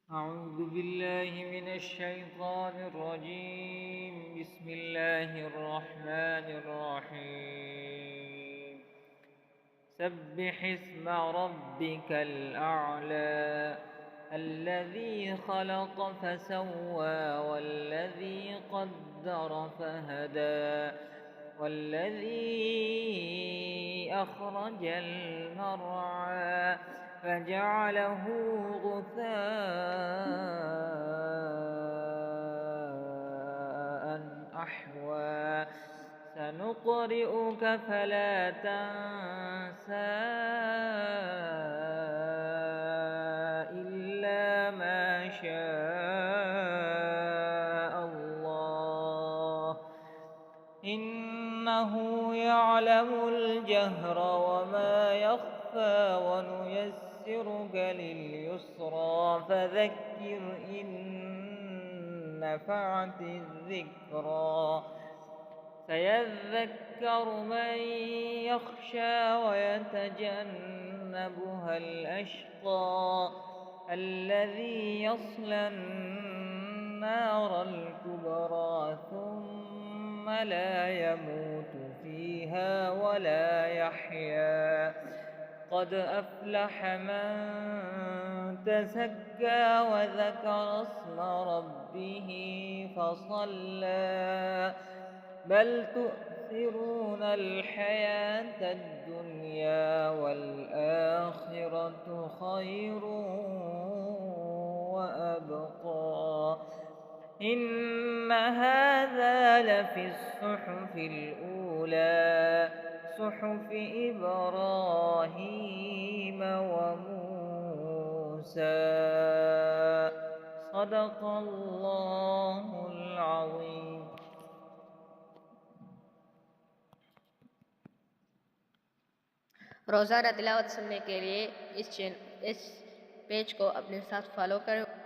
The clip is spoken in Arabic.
أعوذ بالله من الشيطان الرجيم. بسم الله الرحمن الرحيم. سبح اسم ربك الأعلى الذي خلق فسوى والذي قدر فهدى والذي أخرج المرعى فجعله غثاء أحوى سنقرئك فلا تنسى إلا ما شاء الله إنه يعلم الجهر وما يخفى ونيسرك لليسرى فذكر إن نفعت الذكرى سيذكر من يخشى ويتجنبها الأشقى الذي يصلى النار الكبرى ثم لا يموت فيها ولا يحيا قد أفلح من تزكى وذكر اسم ربه فصلى بل تؤثرون الحياة الدنيا والآخرة خير وأبقى إن هذا لفي الصحف الأولى صحف إبراهيم وموسى. صدق الله العظيم. रोज़ाना तिलावत सुनने के लिए इस पेज को अपने साथ फॉलो करें।